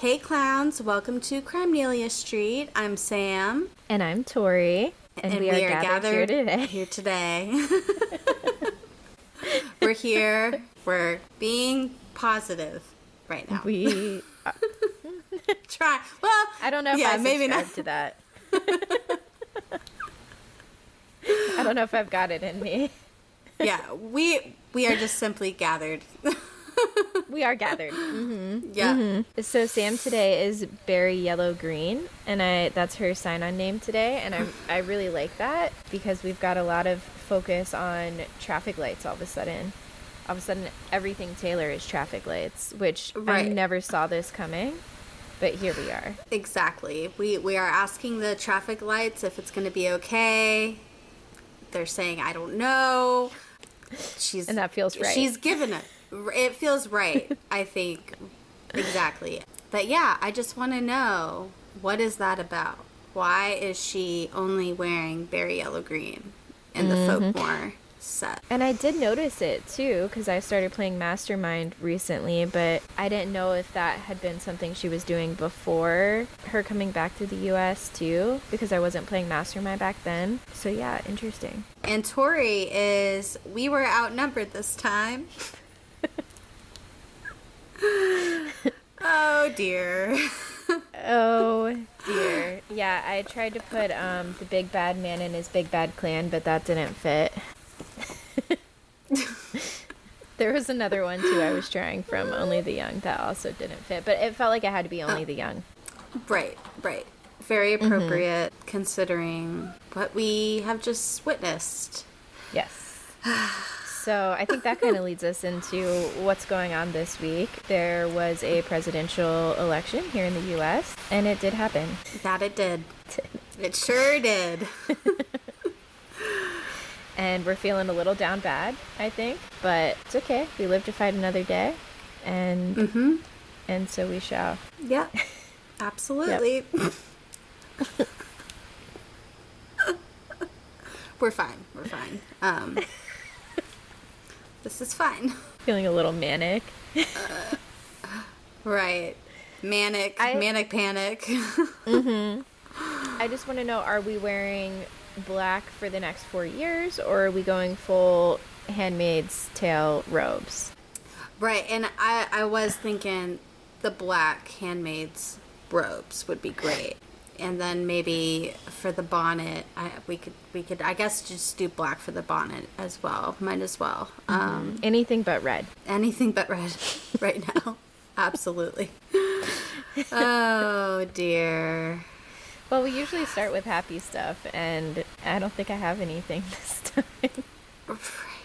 Hey clowns, welcome to Crimenelia Street. I'm Sam. And I'm Tori. And we are gathered here today. We're here. We're being positive right now. We try. Well, I don't know if I subscribe to that. I don't know if I've got it in me. Yeah, we are just simply gathered. We are gathered. Mm-hmm. Yeah. Mm-hmm. So Sam today is Berry Yellow Green, and that's her sign-on name today, and I really like that because we've got a lot of focus on traffic lights all of a sudden. All of a sudden, everything Taylor is traffic lights, which I never saw this coming, but here we are. Exactly. We are asking the traffic lights if it's going to be okay. They're saying, I don't know. And that feels right. She's given it. It feels right, I think. Exactly. But yeah, I just want to know, what is that about? Why is she only wearing berry yellow green in the folklore set? And I did notice it too, because I started playing Mastermind recently, but I didn't know if that had been something she was doing before her coming back to the US too, because I wasn't playing Mastermind back then. So yeah, interesting. And Tori we were outnumbered this time. Oh dear. Oh dear. Yeah, I tried to put the big bad man in his big bad clan, but that didn't fit. There was another one too I was trying from Only the Young that also didn't fit, but it felt like it had to be Only the Young. Right. Very appropriate considering what we have just witnessed. Yes. So I think that kind of leads us into what's going on this week. There was a presidential election here in the U.S., and it did happen. That it did. It sure did. And we're feeling a little down bad, I think, but it's okay. We live to fight another day, and and so we shall. Yeah, absolutely. Yep. We're fine. This is fine. Feeling a little manic. Right. Manic panic. I just want to know, are we wearing black for the next 4 years, or are we going full Handmaid's Tale robes? Right, and I was thinking the black Handmaid's robes would be great. And then maybe for the bonnet, we could I guess just do black for the bonnet as well. Might as well. Anything but red. Anything but red right now. Absolutely. Oh dear. Well, we usually start with happy stuff, and I don't think I have anything this time.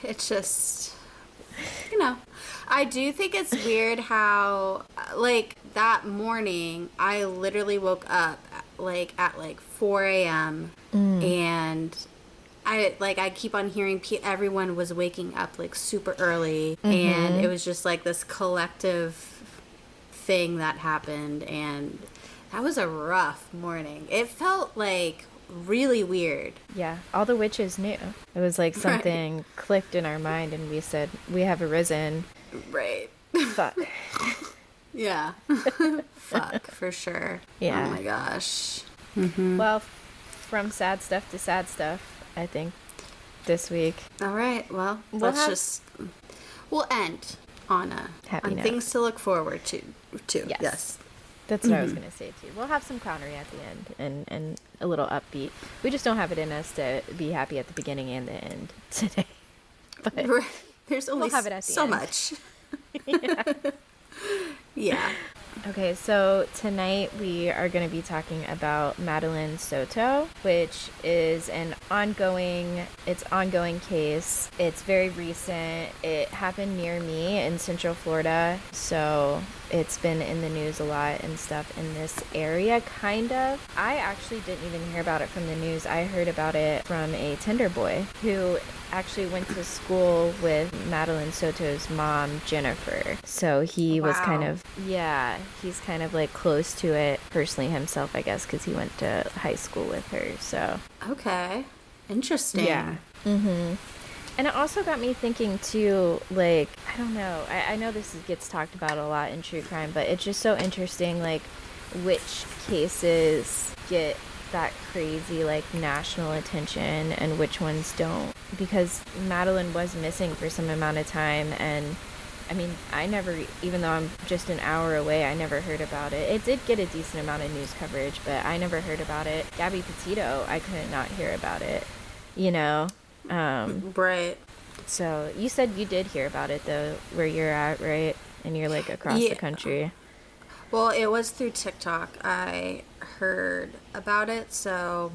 It's just, I do think it's weird how, that morning, I literally woke up, at 4 a.m., and I keep on hearing everyone was waking up, super early, and it was just, this collective thing that happened, and that was a rough morning. It felt, really weird. Yeah, all the witches knew. It was something clicked in our mind, and we said, we have arisen. Right. Fuck. Yeah. Fuck, for sure. Yeah. Oh my gosh. Well, from sad stuff to sad stuff, I think, this week. All right, well, we'll end on happy note. Things to look forward to. Yes. That's what I was going to say, too. We'll have some clownery at the end and a little upbeat. We just don't have it in us to be happy at the beginning and the end today. But there's only we'll have it at the end. Much. Yeah. Okay, so tonight we are going to be talking about Madeline Soto, which is an ongoing case. It's very recent. It happened near me in Central Florida, so it's been in the news a lot and stuff in this area, kind of. I actually didn't even hear about it from the news. I heard about it from a Tinder boy who actually went to school with Madeline Soto's mom, Jennifer. So he was he's kind of close to it personally himself, I guess, because he went to high school with her. So okay, interesting. Yeah. And it also got me thinking too, I don't know. I know gets talked about a lot in true crime, but it's just so interesting, like, which cases get that crazy, like, national attention and which ones don't. Because Madeline was missing for some amount of time, and I mean, I never, even though I'm just an hour away, I never heard about it. It did get a decent amount of news coverage, but I never heard about it. Gabby Petito, I couldn't not hear about it, you know? Right. So you said you did hear about it, though, where you're at, right? And you're, like, across the country. Well, it was through TikTok. I heard about it, so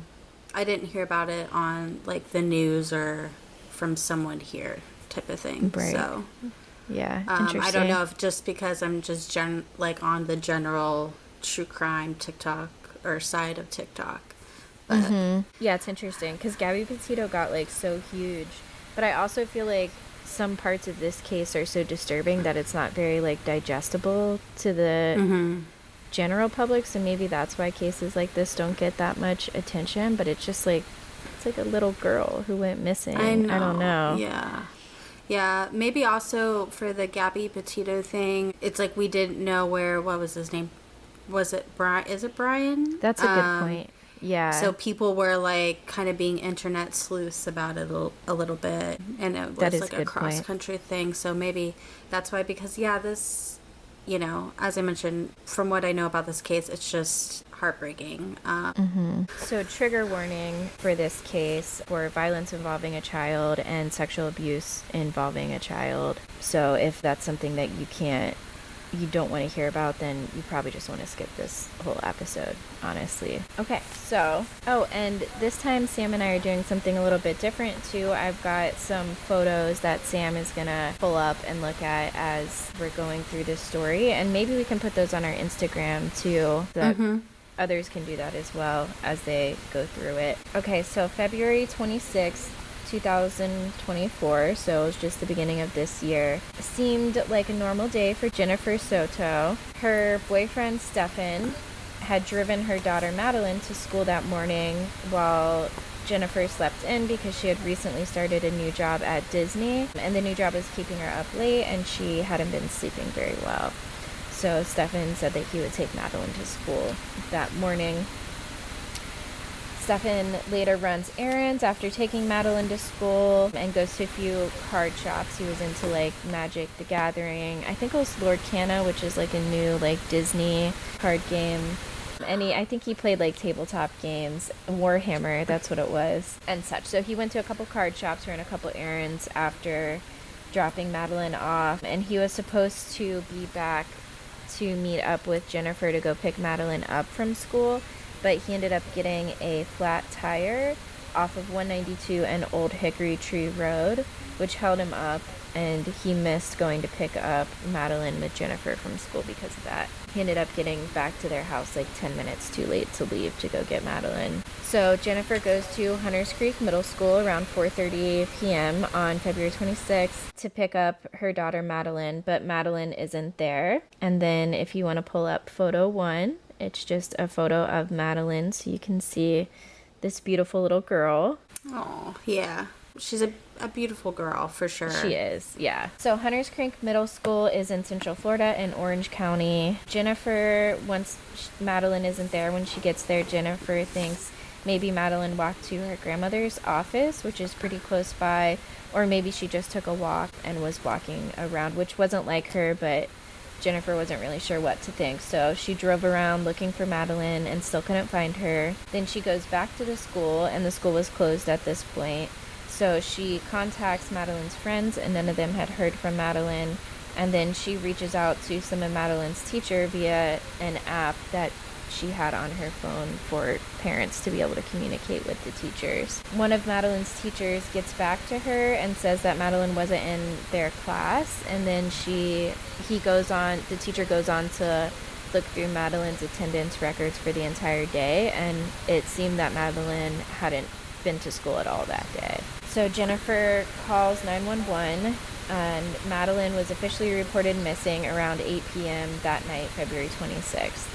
I didn't hear about it on, like, the news or from someone here type of thing. Right. So... Yeah, interesting. I don't know if just because I'm just like on the general true crime TikTok or side of TikTok. But yeah, it's interesting because Gabby Petito got like so huge, but I also feel like some parts of this case are so disturbing that it's not very like digestible to the general public. So maybe that's why cases like this don't get that much attention. But it's just like it's like a little girl who went missing. I don't know. Yeah, maybe also for the Gabby Petito thing, it's like we didn't know what was his name? Was it Brian? Is it Brian? That's a good point. Yeah. So people were like kind of being internet sleuths about it a little bit. And it was like a cross-country thing. So maybe that's why, because this, you know, as I mentioned, from what I know about this case, it's just heartbreaking. So trigger warning for this case for violence involving a child and sexual abuse involving a child. So if that's something that you don't want to hear about, then you probably just want to skip this whole episode, honestly. Okay, so, and this time Sam and I are doing something a little bit different too. I've got some photos that Sam is gonna pull up and look at as we're going through this story, and maybe we can put those on our Instagram too, so that others can do that as well as they go through it. Okay, so February 26th, 2024, so it was just the beginning of this year, seemed like a normal day for Jennifer Soto. Her boyfriend Stefan had driven her daughter Madeline to school that morning while Jennifer slept in because she had recently started a new job at Disney, and the new job was keeping her up late and she hadn't been sleeping very well. So Stefan said that he would take Madeline to school that morning. Stefan later runs errands after taking Madeline to school and goes to a few card shops. He was into like Magic the Gathering. I think it was Lord Canna, which is like a new like Disney card game. And I think he played like tabletop games, Warhammer, that's what it was, and such. So he went to a couple card shops, ran a couple errands after dropping Madeline off, and he was supposed to be back to meet up with Jennifer to go pick Madeline up from school, but he ended up getting a flat tire off of 192 and Old Hickory Tree Road, which held him up, and he missed going to pick up Madeline with Jennifer from school because of that. He ended up getting back to their house like 10 minutes too late to leave to go get Madeline. So Jennifer goes to Hunters Creek Middle School around 4:30 p.m. on February 26th to pick up her daughter Madeline, but Madeline isn't there. And then if you want to pull up photo 1, it's just a photo of Madeline so you can see this beautiful little girl. Oh, yeah. She's a beautiful girl, for sure. She is, yeah. So Hunters Creek Middle School is in Central Florida in Orange County. Jennifer, once Madeline isn't there, when she gets there, Jennifer thinks maybe Madeline walked to her grandmother's office, which is pretty close by, or maybe she just took a walk and was walking around, which wasn't like her, but Jennifer wasn't really sure what to think. So she drove around looking for Madeline and still couldn't find her. Then she goes back to the school, and the school was closed at this point. So she contacts Madeline's friends, and none of them had heard from Madeline. And then she reaches out to some of Madeline's teacher via an app that she had on her phone for parents to be able to communicate with the teachers. One of Madeline's teachers gets back to her and says that Madeline wasn't in their class. And then the teacher goes on to look through Madeline's attendance records for the entire day, and it seemed that Madeline hadn't been to school at all that day. So Jennifer calls 911, and Madeline was officially reported missing around 8 p.m. that night, February 26th.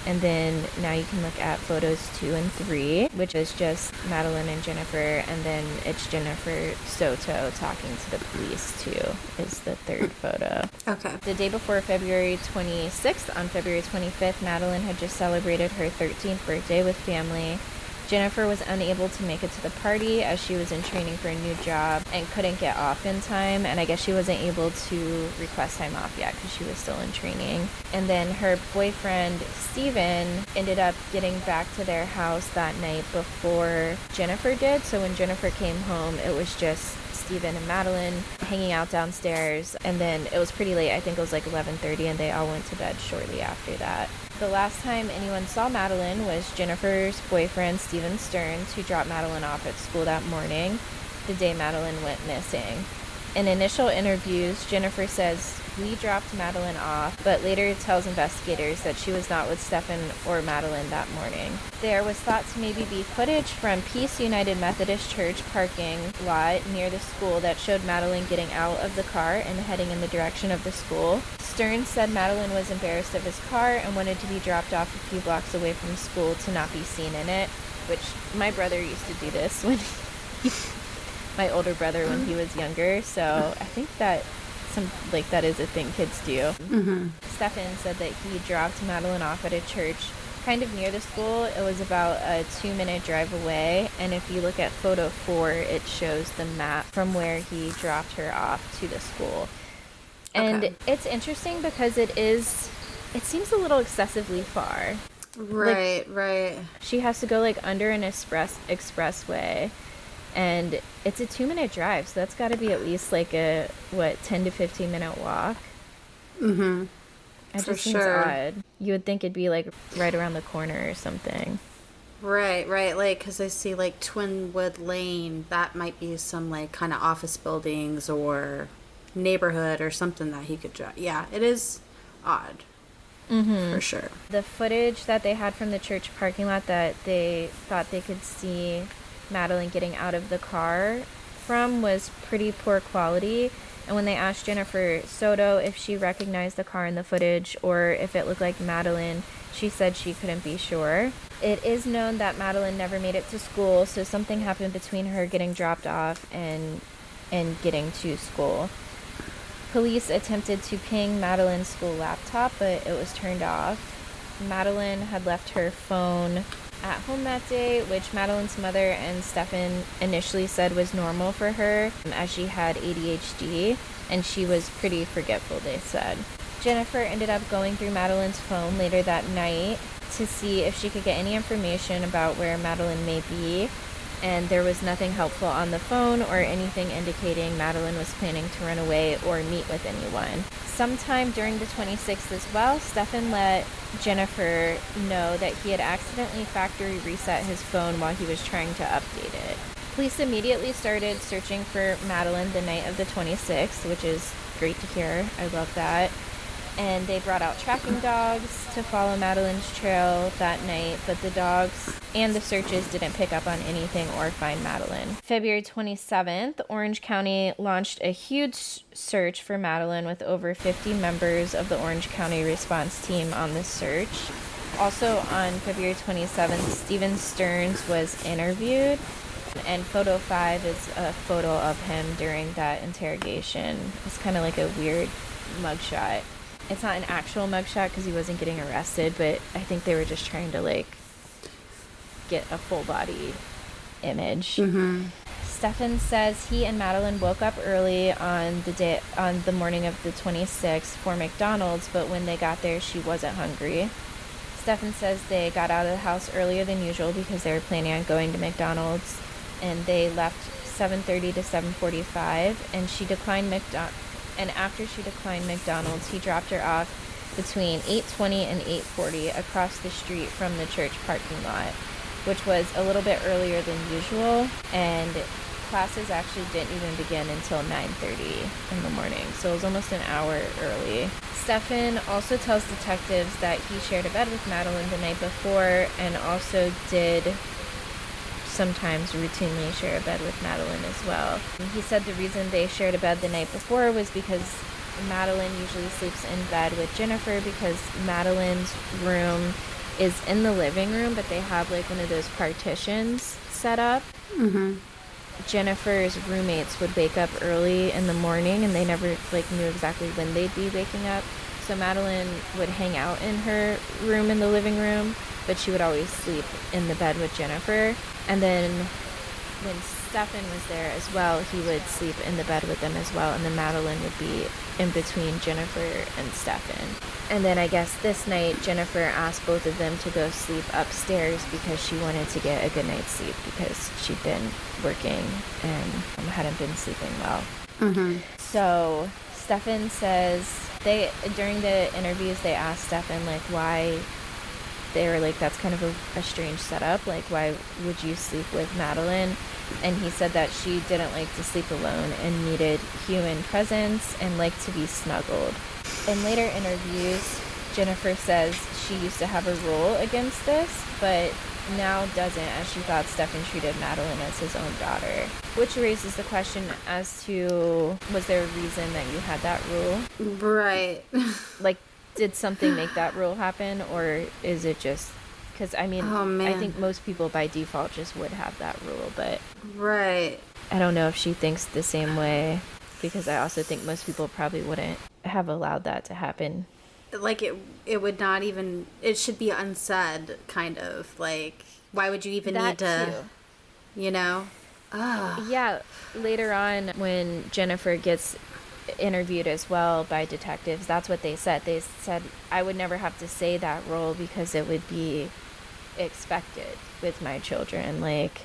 And then now you can look at photos 2 and 3, which is just Madeline and Jennifer, and then it's Jennifer Soto talking to the police too, is the third photo. Okay. The day before February 26th, on February 25th, Madeline had just celebrated her 13th birthday with family. Jennifer was unable to make it to the party as she was in training for a new job and couldn't get off in time, and I guess she wasn't able to request time off yet because she was still in training. And then her boyfriend Steven ended up getting back to their house that night before Jennifer did, so when Jennifer came home it was just Steven and Madeline hanging out downstairs, and then it was pretty late. I think it was like 11:30, and they all went to bed shortly after that. The last time anyone saw Madeline was Jennifer's boyfriend, Steven Stearns, who dropped Madeline off at school that morning, the day Madeline went missing. In initial interviews, Jennifer says, "We dropped Madeline off," but later tells investigators that she was not with Stephen or Madeline that morning. There was thought to maybe be footage from Peace United Methodist Church parking lot near the school that showed Madeline getting out of the car and heading in the direction of the school. Stearns said Madeline was embarrassed of his car and wanted to be dropped off a few blocks away from school to not be seen in it, which my brother used to do this when my older brother when he was younger, so I think that that is a thing kids do. Mm-hmm. Stephen said that he dropped Madeline off at a church kind of near the school. It was about a 2-minute drive away, and if you look at photo 4, it shows the map from where he dropped her off to the school. And It's interesting because it seems a little excessively far. Right, right. She has to go under an expressway, and it's a 2-minute drive, so that's got to be at least a 10 to 15 minute walk. Mm-hmm. It just seems odd. You would think it'd be right around the corner or something. Right, because I see Twinwood Lane, that might be some kind of office buildings or neighborhood or something that he could drive. Yeah, it is odd. Mm-hmm. For sure. The footage that they had from the church parking lot that they thought they could see Madeline getting out of the car from was pretty poor quality, and when they asked Jennifer Soto if she recognized the car in the footage or if it looked like Madeline, she said she couldn't be sure. It is known that Madeline never made it to school, so something happened between her getting dropped off and getting to school. Police attempted to ping Madeline's school laptop, but it was turned off. Madeline had left her phone at home that day, which Madeline's mother and Stephen initially said was normal for her, as she had ADHD, and she was pretty forgetful, they said. Jennifer ended up going through Madeline's phone later that night to see if she could get any information about where Madeline may be, and there was nothing helpful on the phone or anything indicating Madeline was planning to run away or meet with anyone. Sometime during the 26th as well, Stephen let Jennifer know that he had accidentally factory reset his phone while he was trying to update it. Police immediately started searching for Madeline the night of the 26th, which is great to hear. I love that. And they brought out tracking dogs to follow Madeline's trail that night, but the dogs and the searches didn't pick up on anything or find Madeline. February 27th, Orange County launched a huge search for Madeline with over 50 members of the Orange County response team on the search. Also on February 27th, Steven Stearns was interviewed, and photo 5 is a photo of him during that interrogation. It's kind of like a weird mugshot. It's not an actual mugshot because he wasn't getting arrested, but I think they were just trying to get a full body image. Mm-hmm. Stephen says he and Madeline woke up early on the morning of the 26th for McDonald's, but when they got there, she wasn't hungry. Stephen says they got out of the house earlier than usual because they were planning on going to McDonald's, and they left 7:30 to 7:45, and she declined McDonald's. And after she declined McDonald's, he dropped her off between 8:20 and 8:40 across the street from the church parking lot, which was a little bit earlier than usual, and classes actually didn't even begin until 9:30 in the morning, so it was almost an hour early. Stephen also tells detectives that he shared a bed with Madeline the night before and also did sometimes routinely share a bed with Madeline as well. He said the reason they shared a bed the night before was because Madeline usually sleeps in bed with Jennifer because Madeline's room is in the living room, but they have like one of those partitions set up. Mm-hmm. Jennifer's roommates would wake up early in the morning, and they never like knew exactly when they'd be waking up. So Madeline would hang out in her room in the living room, but she would always sleep in the bed with Jennifer. And then when Stefan was there as well, he would sleep in the bed with them as well, and then Madeline would be in between Jennifer and Stefan. And then I guess this night, Jennifer asked both of them to go sleep upstairs because she wanted to get a good night's sleep because she'd been working and hadn't been sleeping well. Mm-hmm. So Stefan says during the interviews, they asked Stefan like why they were like, that's kind of a strange setup. Like, why would you sleep with Madeline? And he said that she didn't like to sleep alone and needed human presence and liked to be snuggled. In later interviews, Jennifer says she used to have a rule against this, but now doesn't, as she thought Stefan treated Madeline as his own daughter. Which raises the question as to, was there a reason that you had that rule? Right. Like, did something make that rule happen, or is it just because I think most people by default just would have that rule, but right, I don't know if she thinks the same way, because I also think most people probably wouldn't have allowed that to happen. Like it would not even, it should be unsaid, kind of like, why would you even need to, you know? Yeah, later on when Jennifer gets interviewed as well by detectives, that's what they said. They said, I would never have to say that rule because it would be expected with my children. Like,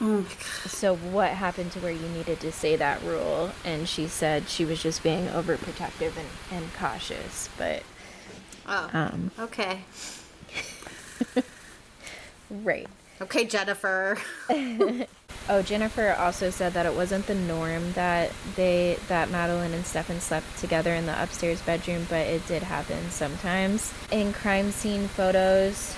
oh my God. So what happened to where you needed to say that rule? And she said she was just being overprotective and cautious. But okay. Right. Okay, Jennifer. Oh, Jennifer also said that it wasn't the norm that Madeline and Stefan slept together in the upstairs bedroom, but it did happen sometimes. In crime scene photos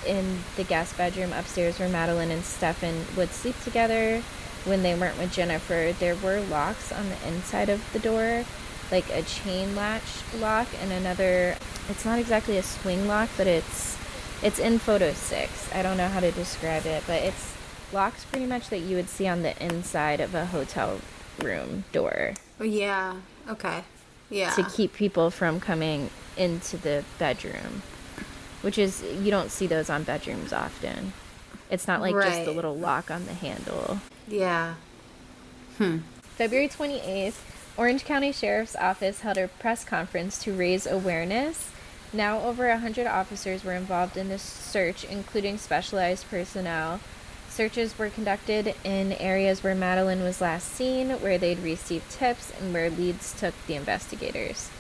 in the guest bedroom upstairs where Madeline and Stefan would sleep together when they weren't with Jennifer, there were locks on the inside of the door, like a chain latch lock and another, it's not exactly a swing lock, but it's in photo 6. I don't know how to describe it, but it's locks pretty much that you would see on the inside of a hotel room door. Yeah. Okay. Yeah. To keep people from coming into the bedroom, which is, you don't see those on bedrooms often. It's not like just the little lock on the handle. Yeah. February 28th, Orange County Sheriff's Office held a press conference to raise awareness. Now over 100 officers were involved in this search, including specialized personnel. Searches were conducted in areas where Madeline was last seen, where they'd received tips, and where leads took the investigators.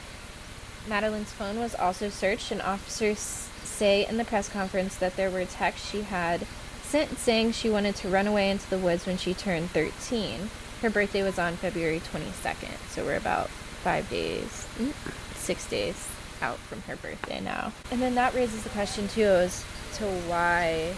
Madeline's phone was also searched, and officers say in the press conference that there were texts she had sent saying she wanted to run away into the woods when she turned 13. Her birthday was on February 22nd, so we're about 6 days out from her birthday now. And then that raises the question, too, as to why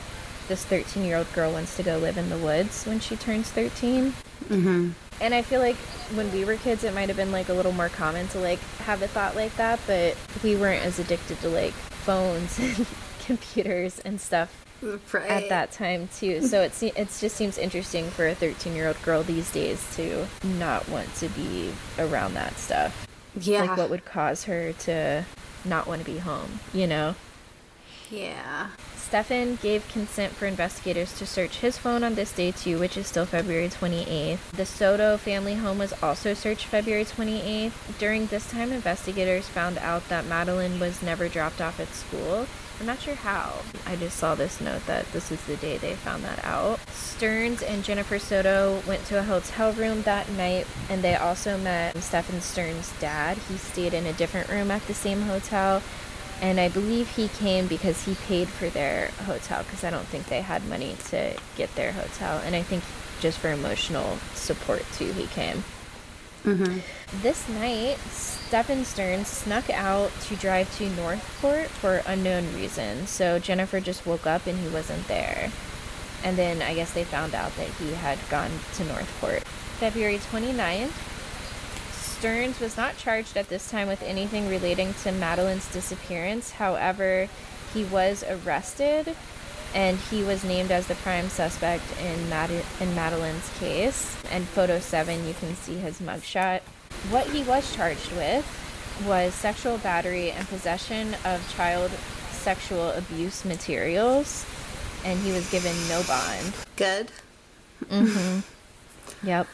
this 13-year-old girl wants to go live in the woods when she turns 13. Mm-hmm. And I feel like when we were kids, it might have been like a little more common to like have a thought like that, but we weren't as addicted to like phones and computers and stuff at that time too. So it just seems interesting for a 13-year-old girl these days to not want to be around that stuff. Yeah. Like, what would cause her to not want to be home, you know? Yeah. Stefan gave consent for investigators to search his phone on this day too, which is still February 28th. The Soto family home was also searched February 28th. During this time, investigators found out that Madeline was never dropped off at school. I'm not sure how. I just saw this note that this is the day they found that out. Stearns and Jennifer Soto went to a hotel room that night, and they also met Stefan Stearns' dad. He stayed in a different room at the same hotel. And I believe he came because he paid for their hotel, because I don't think they had money to get their hotel. And I think just for emotional support, too, he came. Mm-hmm. This night, Stefan Stearns snuck out to drive to Northport for unknown reasons. So Jennifer just woke up and he wasn't there. And then I guess they found out that he had gone to Northport. February 29th. Stearns was not charged at this time with anything relating to Madeline's disappearance. However, He was arrested, and he was named as the prime suspect in Madeline's case. And photo 7, you can see his mugshot. What he was charged with was sexual battery and possession of child sexual abuse materials, and he was given no bond. Good. Mm-hmm. Yep.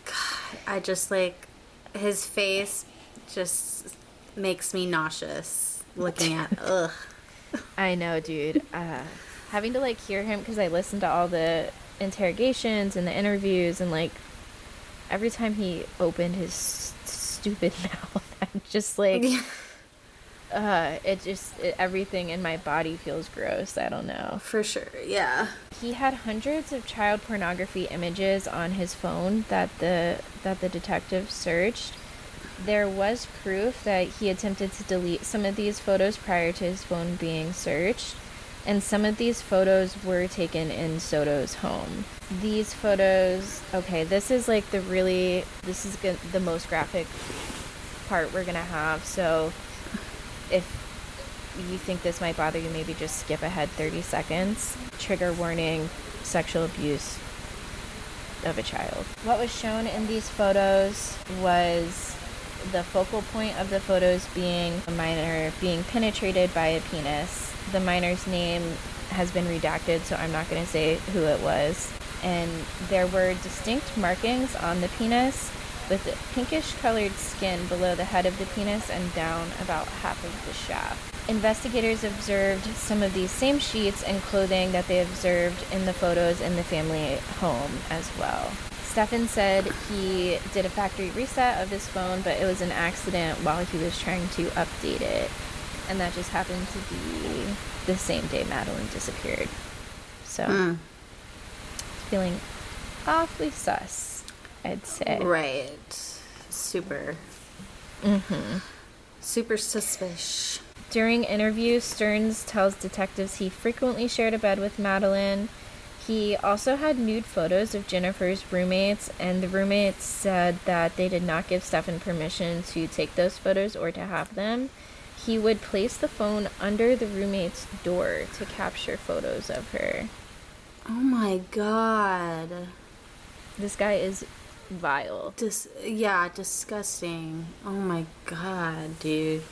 God, I just, like, his face just makes me nauseous looking at. Ugh. I know, dude. Having to, like, hear him, because I listened to all the interrogations and the interviews, and, like, every time he opened his stupid mouth, I'm just like, everything in my body feels gross. I don't know. For sure, yeah. He had hundreds of child pornography images on his phone that the detective searched. There was proof that he attempted to delete some of these photos prior to his phone being searched, and some of these photos were taken in Soto's home. These photos, okay, this is like the most graphic part we're gonna have, so if you think this might bother you, maybe just skip ahead 30 seconds. Trigger warning, sexual abuse of a child. What was shown in these photos was the focal point of the photos being a minor being penetrated by a penis. The minor's name has been redacted, so I'm not going to say who it was. And there were distinct markings on the penis with pinkish colored skin below the head of the penis and down about half of the shaft. Investigators observed some of these same sheets and clothing that they observed in the photos in the family home as well. Stefan said he did a factory reset of his phone, but it was an accident while he was trying to update it. And that just happened to be the same day Madeline disappeared. So, feeling awfully sus, I'd say. Right. Super. Mm-hmm. Super suspicious. During interviews, Stearns tells detectives he frequently shared a bed with Madeline. He also had nude photos of Jennifer's roommates, and the roommates said that they did not give Stefan permission to take those photos or to have them. He would place the phone under the roommate's door to capture photos of her. Oh my god. This guy is vile. Yeah, disgusting. Oh my god, dude.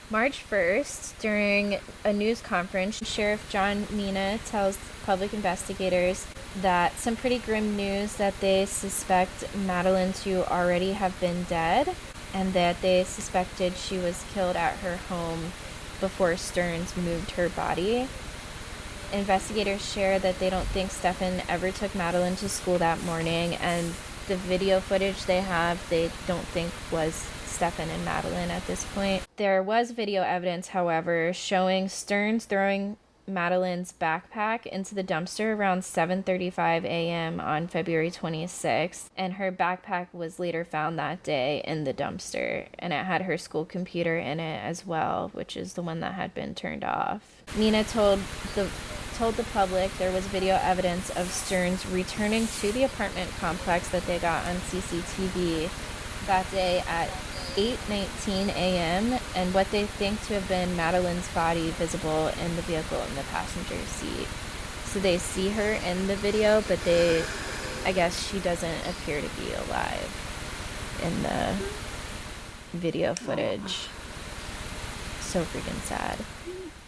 March 1st, during a news conference, Sheriff John Mina tells public investigators that some pretty grim news that they suspect Madeline to already have been dead, and that they suspected she was killed at her home before Stearns moved her body. Investigators share that they don't think Stefan ever took Madeline to school that morning, and the video footage they have, they don't think was Stefan and Madeline at this point. There was video evidence, however, showing Stearns throwing Madeline's backpack into the dumpster around 7:35 a.m. on February 26th, and her backpack was later found that day in the dumpster, and it had her school computer in it as well, which is the one that had been turned off. Mina told the public there was video evidence of Stearns returning to the apartment complex that they got on CCTV that day at 8:19 a.m. and what they think to have been Madeline's body visible in the vehicle in the passenger seat. So they see her in the video, but I guess she doesn't appear to be alive in the video footage. So freaking sad.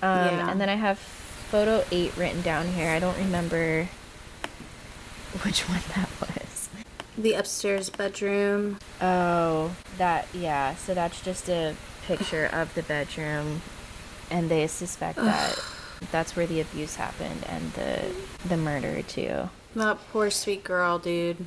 Yeah. And then I have photo 8 written down here. I don't remember which one that was. The upstairs bedroom. Oh, yeah. So that's just a picture of the bedroom, and they suspect that that's where the abuse happened and the murder too. That poor sweet girl, dude.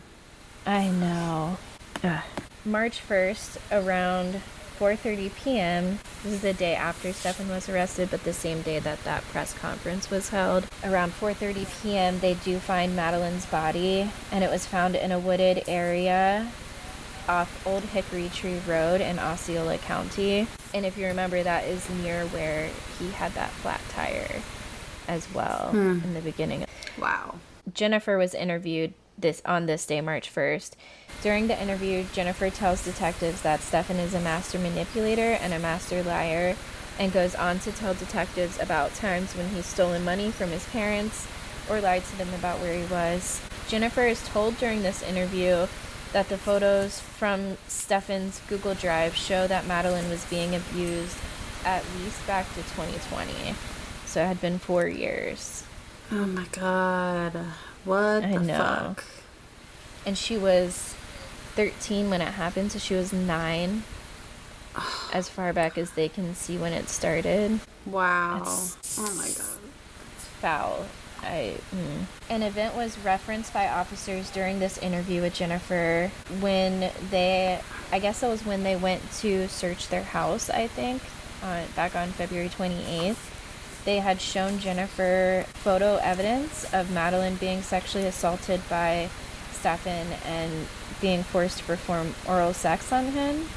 I know. Ugh. March 1st, around 4:30 p.m. This is the day after Stefan was arrested, but the same day that press conference was held. Around 4:30 p.m., they do find Madeline's body, and it was found in a wooded area off Old Hickory Tree Road in Osceola County. And if you remember, that is near where he had that flat tire as well in the beginning. Wow. Jennifer was interviewed on this day, March 1st. During the interview, Jennifer tells detectives that Stefan is a master manipulator and a master liar, and goes on to tell detectives about times when he's stolen money from his parents or lied to them about where he was. Jennifer is told during this interview that the photos from Stefan's Google Drive show that Madeline was being abused at least back to 2020. So it had been 4 years. Oh my God. What I the know. fuck? And she was 13 when it happened, so she was 9 as far back as they can see when it started. Wow. It's Oh my God. foul. An event was referenced by officers during this interview with Jennifer when I guess it was when they went to search their house, I think, back on February 28th. They had shown Jennifer photo evidence of Madeline being sexually assaulted by Stefan and being forced to perform oral sex on him.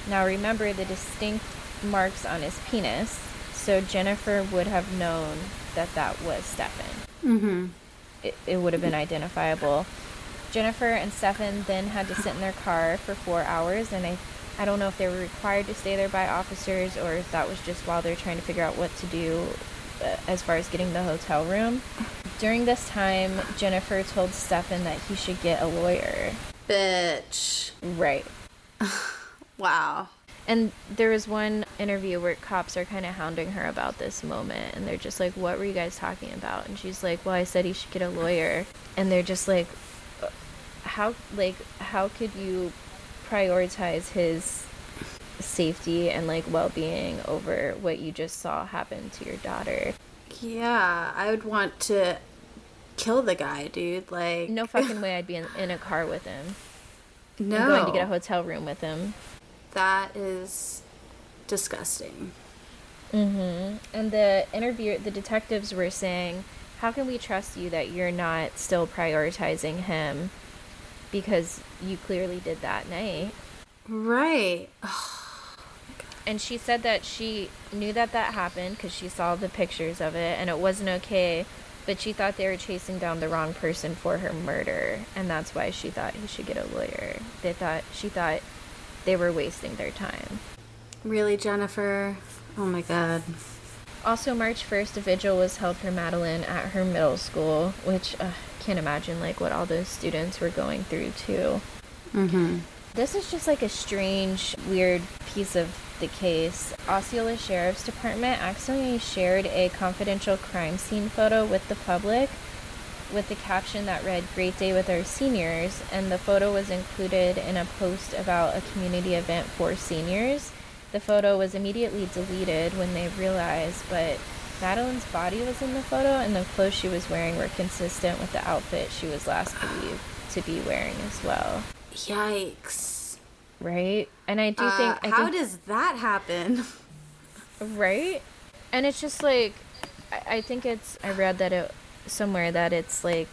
Now remember the distinct marks on his penis, so Jennifer would have known that was Stefan. Mm-hmm. It would have been identifiable. Jennifer and Stefan then had to sit in their car for 4 hours, and I don't know if they were required to stay there by officers or if that was just while they're trying to figure out what to do as far as getting the hotel room. During this time, Jennifer told Stefan that he should get a lawyer. Bitch. Right. Wow. And there was one interview where cops are kind of hounding her about this moment, and they're just like, what were you guys talking about? And she's like, well, I said he should get a lawyer. And they're just like, how could you prioritize his safety and like well-being over what you just saw happen to your daughter? Yeah, I would want to kill the guy, dude. Like, no fucking way I'd be in a car with him. No. I'm going to get a hotel room with him. That is disgusting. Mm-hmm. And the detectives were saying, how can we trust you that you're not still prioritizing him? Because you clearly did that night. Right. And she said that she knew that happened because she saw the pictures of it and it wasn't okay, but she thought they were chasing down the wrong person for her murder, and that's why she thought he should get a lawyer. She thought they were wasting their time. Really, Jennifer? Oh my God. Also, March 1st, a vigil was held for Madeline at her middle school, which can't imagine like what all those students were going through too. Mm-hmm. This is just like a strange, weird piece of the case. Osceola Sheriff's Department accidentally shared a confidential crime scene photo with the public with the caption that read, "Great day with our seniors," and the photo was included in a post about a community event for seniors. The photo was immediately deleted when they realized, but Madeline's body was in the photo and the clothes she was wearing were consistent with the outfit she was last believed to be wearing as well. Yikes. Right? And I do think... how does that happen? Right? And it's just like, I think it's... I read that somewhere that it's like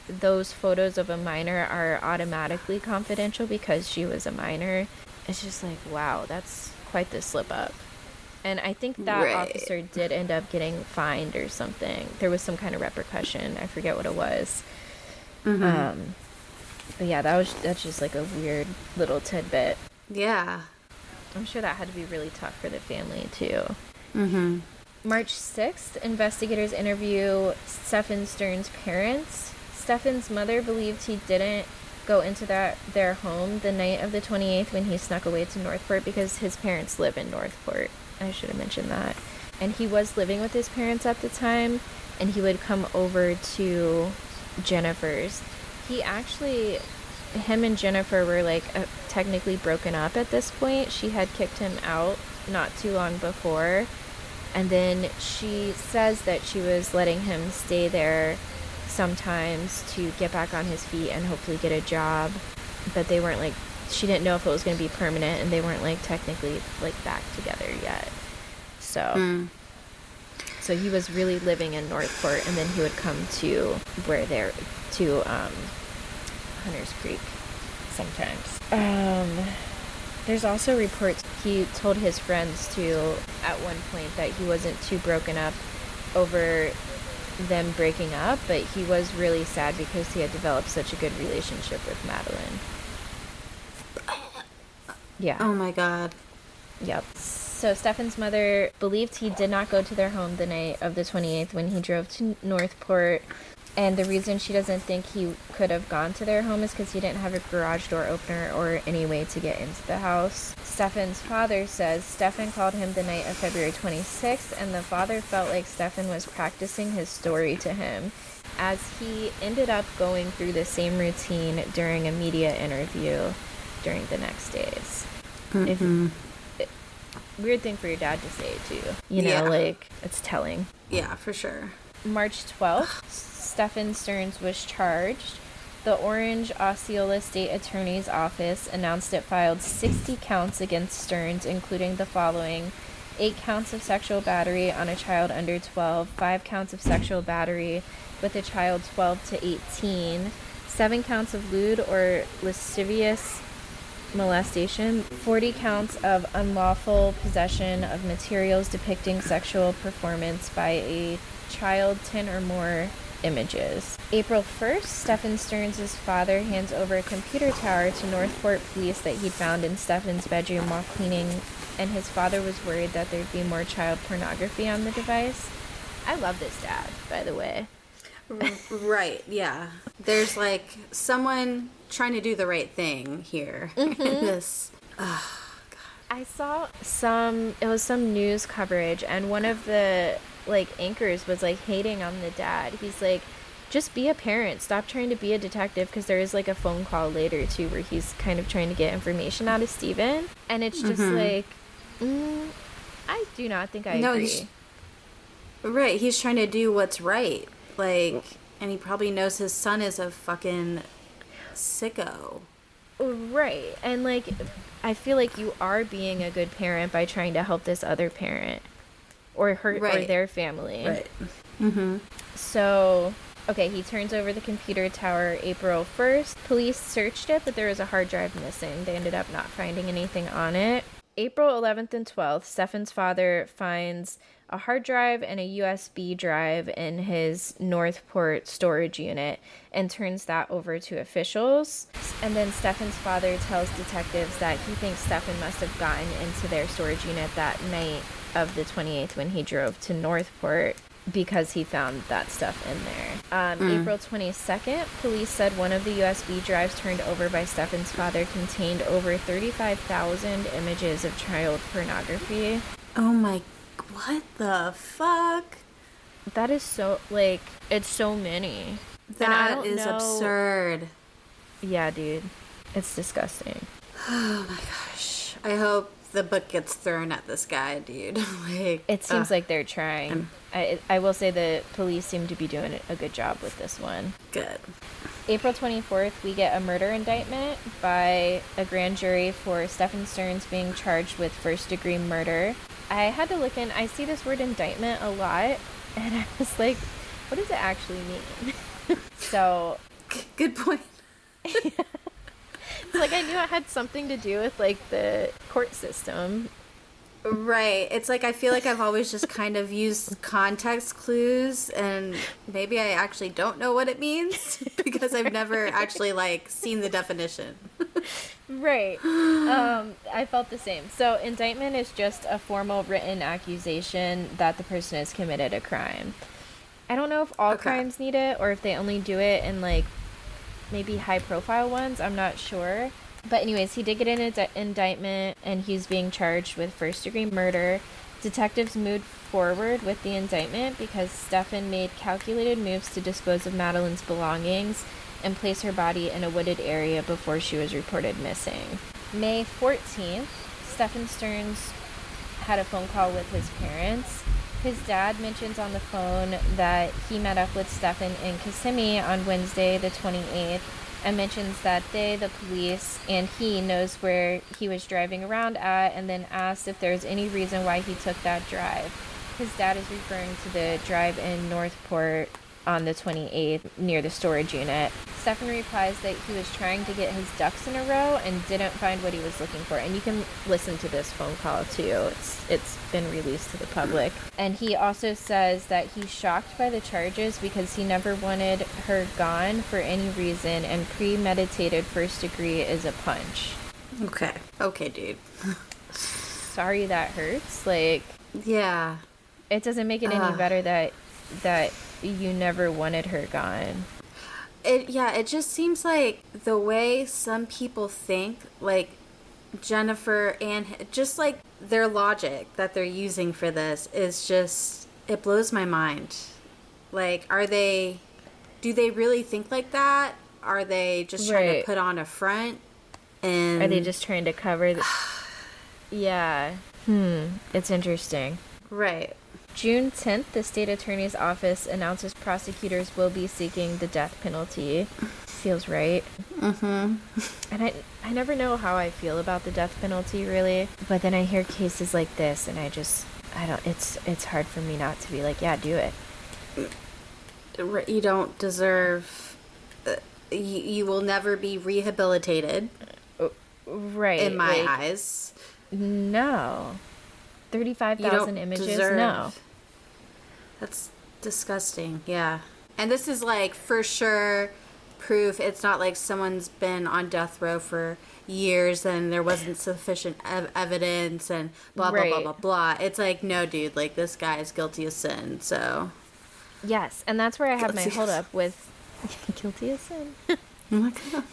those photos of a minor are automatically confidential because she was a minor. It's just like, wow, that's quite the slip up. And I think that officer did end up getting fined or something. There was some kind of repercussion. I forget what it was. Mm-hmm. But yeah, that's just like a weird little tidbit. Yeah. I'm sure that had to be really tough for the family too. Mm-hmm. March 6th, investigators interview Stefan Stern's parents. Stefan's mother believed he didn't go into their home the night of the 28th when he snuck away to Northport because his parents live in Northport. I should have mentioned that. And he was living with his parents at the time, and he would come over to Jennifer's. Him and Jennifer were like technically broken up at this point. She had kicked him out not too long before. And then she says that she was letting him stay there sometimes to get back on his feet and hopefully get a job. But they weren't like, she didn't know if it was going to be permanent, and they weren't like technically like back together yet. So he was really living in Northport, and then he would come to Hunters Creek sometimes. There's also reports he told his friends too at one point that he wasn't too broken up over them breaking up, but he was really sad because he had developed such a good relationship with Madeline. Yeah. Oh my God. Yep. So Stefan's mother believed he did not go to their home the night of the 28th when he drove to Northport. And the reason she doesn't think he could have gone to their home is because he didn't have a garage door opener or any way to get into the house. Stefan's father says Stefan called him the night of February 26th, and the father felt like Stefan was practicing his story to him, as he ended up going through the same routine during a media interview during the next days. Weird thing for your dad to say, too. You know, like, it's telling. Yeah, for sure. March 12th, Stefan Stearns was charged. The Orange Osceola State Attorney's Office announced it filed 60 counts against Stearns, including the following: 8 counts of sexual battery on a child under 12, 5 counts of sexual battery with a child 12 to 18, 7 counts of lewd or lascivious molestation, 40 counts of unlawful possession of materials depicting sexual performance by a child, 10 or more images. April 1st, Stefan Stearns' father hands over a computer tower to Northport police that he'd found in Stefan's bedroom while cleaning, and his father was worried that there'd be more child pornography on the device. I love this dad, by the way. Right, yeah. There's like someone trying to do the right thing here in this. Oh, God. I saw some news coverage, and one of the anchors was hating on the dad. He's like, just be a parent, stop trying to be a detective, because there is a phone call later too where he's kind of trying to get information out of Steven, and it's just I do not think I agree. Right, he's trying to do what's right, and he probably knows his son is a fucking sicko. Right, and I feel like you are being a good parent by trying to help this other parent or or their family. Right. So, okay, he turns over the computer tower April 1st. Police searched it, but there was a hard drive missing. They ended up not finding anything on it. April 11th and 12th, Stefan's father finds a hard drive and a USB drive in his Northport storage unit and turns that over to officials. And then Stefan's father tells detectives that he thinks Stefan must have gotten into their storage unit that night of the 28th when he drove to Northport, because he found that stuff in there. April 22nd, police said one of the USB drives turned over by Stefan's father contained over 35,000 images of child pornography. Oh my, what the fuck? That is so, it's so many. That is absurd. Yeah, dude. It's disgusting. Oh my gosh. I hope the book gets thrown at this guy, dude. It seems like they're trying. I will say the police seem to be doing a good job with this one. Good. April 24th, we get a murder indictment by a grand jury for Stefan Stearns being charged with first-degree murder. I had to look in. I see this word indictment a lot, and I was like, what does it actually mean? So... Good point. It's I knew it had something to do with, the court system. Right. It's I feel like I've always just kind of used context clues, and maybe I actually don't know what it means because I've never actually, seen the definition. Right. I felt the same. So, indictment is just a formal written accusation that the person has committed a crime. I don't know if all crimes need it, or if they only do it in, maybe high-profile ones. I'm not sure. But anyways, he did get an indictment, and he's being charged with first-degree murder. Detectives moved forward with the indictment because Stefan made calculated moves to dispose of Madeline's belongings and place her body in a wooded area before she was reported missing. May 14th, Stefan Stearns had a phone call with his parents. His dad mentions on the phone that he met up with Stefan in Kissimmee on Wednesday the 28th, and mentions that they, the police, and he knows where he was driving around at, and then asks if there's any reason why he took that drive. His dad is referring to the drive in Northport on the 28th near the storage unit. Stefan replies that he was trying to get his ducks in a row and didn't find what he was looking for. And you can listen to this phone call too. It's been released to the public. And he also says that he's shocked by the charges because he never wanted her gone for any reason, and premeditated first degree is a punch. Okay, dude. sorry that hurts. Like, yeah. it doesn't make it any better that you never wanted her gone. It just seems like the way some people think, like Jennifer and just like their logic that they're using for this is just, it blows my mind. Like, do they really think like that? Are they just trying to put on a front? And are they just trying to cover yeah. It's interesting. Right. June 10th, the state attorney's office announces prosecutors will be seeking the death penalty. Feels right. Mm-hmm. And I never know how I feel about the death penalty, really. But then I hear cases like this, and it's hard for me not to be like, yeah, do it. You don't deserve... you will never be rehabilitated. Right. In my eyes. No. 35,000 images? No. That's disgusting, yeah. And this is like for sure proof. It's not like someone's been on death row for years and there wasn't sufficient evidence and blah, blah, blah, blah, blah. It's like, no, dude, like this guy is guilty of sin, so. Yes, and that's where I have my hold up with guilty of sin. Oh my God.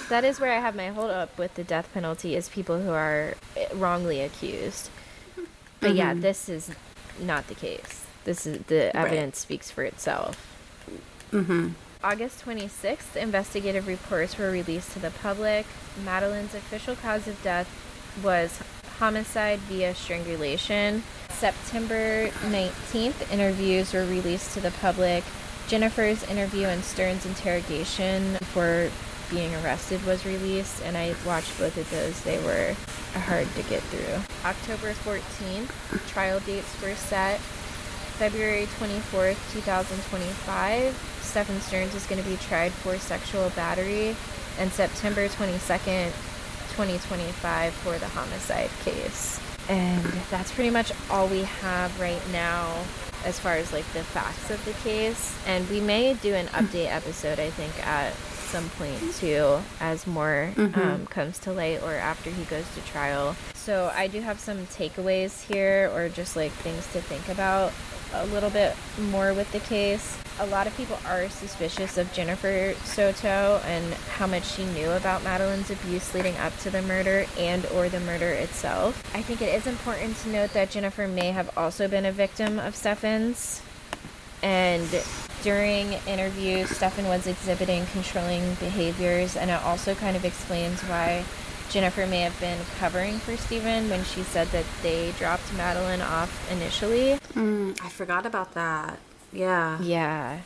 That is where I have my hold up with the death penalty, is people who are wrongly accused. But yeah, this is not the case. This is the evidence speaks for itself. Mm-hmm. August 26th, investigative reports were released to the public. Madeline's official cause of death was homicide via strangulation. September 19th, interviews were released to the public. Jennifer's interview and Stern's interrogation for being arrested was released, and I watched both of those. They were hard to get through. October 14th, trial dates were set. February 24th, 2025, Stephen Stearns is going to be tried for sexual battery, and September 22nd, 2025 for the homicide case. And that's pretty much all we have right now as far as like the facts of the case. And we may do an update episode, I think, at some point too, as more comes to light, or after he goes to trial. So I do have some takeaways here, or just like things to think about a little bit more with the case. A lot of people are suspicious of Jennifer Soto and how much she knew about Madeline's abuse leading up to the murder and or the murder itself. I think it is important to note that Jennifer may have also been a victim of Stefan's. And during interviews, Stefan was exhibiting controlling behaviors, and it also kind of explains why Jennifer may have been covering for Stephen when she said that they dropped Madeline off initially. I forgot about that. Yeah. Yeah.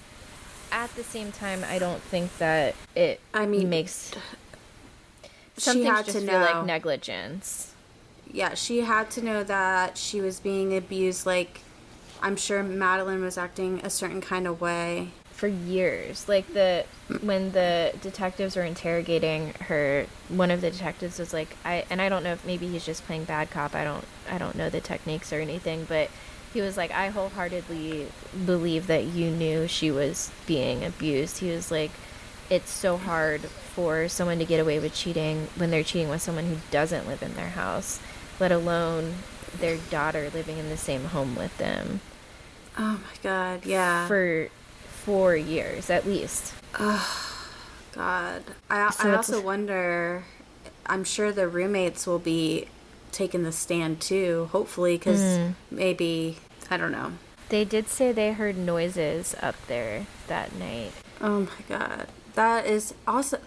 At the same time, I don't think that it makes some things just feel like negligence. Yeah, she had to know that she was being abused. Like, I'm sure Madeline was acting a certain kind of way for years. Like when the detectives were interrogating her, one of the detectives was like, I don't know if maybe he's just playing bad cop. I don't know the techniques or anything, but he was like, I wholeheartedly believe that you knew she was being abused. He was like, it's so hard for someone to get away with cheating when they're cheating with someone who doesn't live in their house, let alone their daughter living in the same home with them. Oh my God, yeah. For 4 years, at least. Oh, God. I also wonder, I'm sure the roommates will be taking the stand too, hopefully, because maybe, I don't know. They did say they heard noises up there that night. Oh my God. That is also,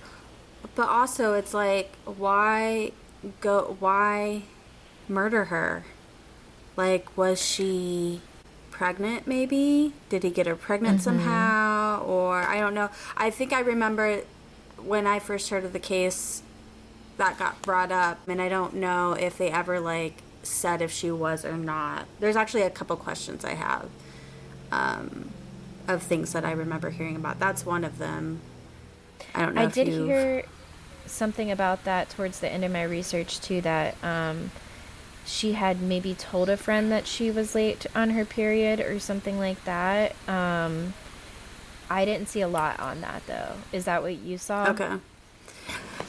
but also it's like, why murder her? Like, was she pregnant maybe? Did he get her pregnant somehow? Or I don't know. I think I remember when I first heard of the case that got brought up, and I don't know if they ever like said if she was or not. There's actually a couple questions I have of things that I remember hearing about. That's one of them. I don't know. I did hear something about that towards the end of my research too, that she had maybe told a friend that she was late on her period or something like that. I didn't see a lot on that though. Is that what you saw? Okay.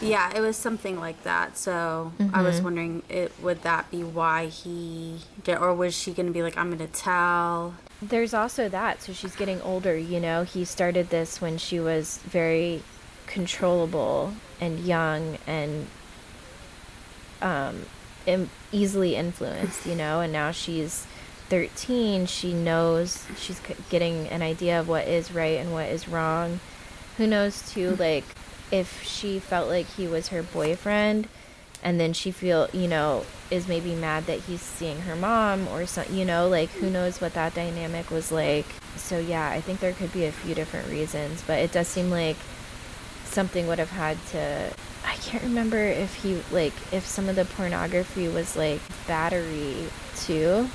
Yeah, it was something like that. So I was wondering, would that be why he did, or was she going to be like, I'm going to tell? There's also that. So she's getting older, you know? He started this when she was very controllable and young and easily influenced, you know? And now she's 13. She knows, she's getting an idea of what is right and what is wrong. Who knows, too, like, if she felt like he was her boyfriend and then she is maybe mad that he's seeing her mom or something, you know, like, who knows what that dynamic was like. So yeah, I think there could be a few different reasons, but it does seem like something would have had to, I can't remember if if some of the pornography was like battery too,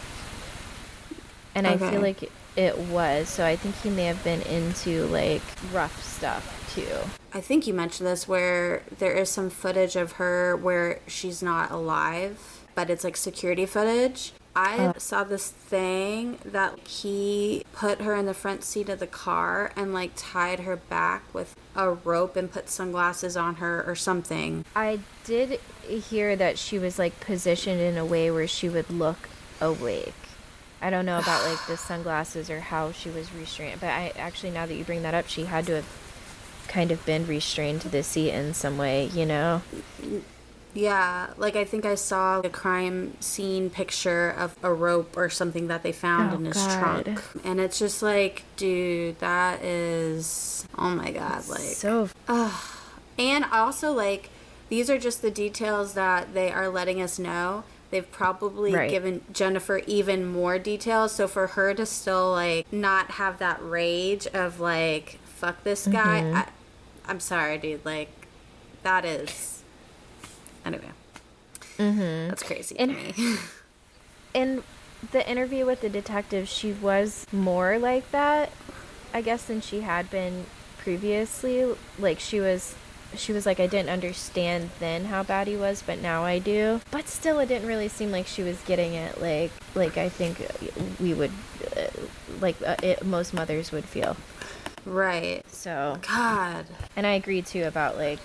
and I feel like it was, so I think he may have been into like rough stuff too. I think you mentioned this, where there is some footage of her where she's not alive, but it's like security footage. I saw this thing that he put her in the front seat of the car and like tied her back with a rope and put sunglasses on her or something. I did hear that she was like positioned in a way where she would look awake. I don't know about like the sunglasses or how she was restrained, but I actually, now that you bring that up, she had to have kind of been restrained to the seat in some way, you know? Yeah, like I think I saw a crime scene picture of a rope or something that they found in his trunk. And it's just like, dude, that is, oh my God, like. So. And also, like, these are just the details that they are letting us know. They've probably given Jennifer even more details. So for her to still, like, not have that rage of, like, fuck this guy, I'm sorry, dude. Like, that is... Anyway. That's crazy to me. In the interview with the detective, she was more like that, I guess, than she had been previously. Like, she was like, I didn't understand then how bad he was, but now I do. But still, it didn't really seem like she was getting it like I think we would, most mothers would feel. Right. So. God. And I agree, too, about, like,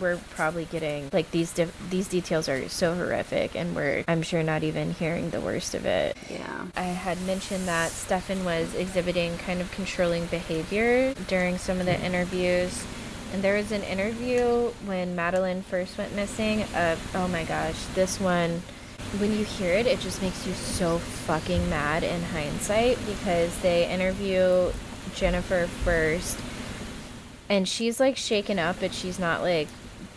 we're probably getting, like, these details are so horrific, and we're, I'm sure, not even hearing the worst of it. Yeah. I had mentioned that Stefan was exhibiting kind of controlling behavior during some of the interviews. And there was an interview when Madeline first went missing. Oh my gosh, this one, when you hear it, it just makes you so fucking mad in hindsight, because they interview Jennifer first, and she's like shaken up, but she's not like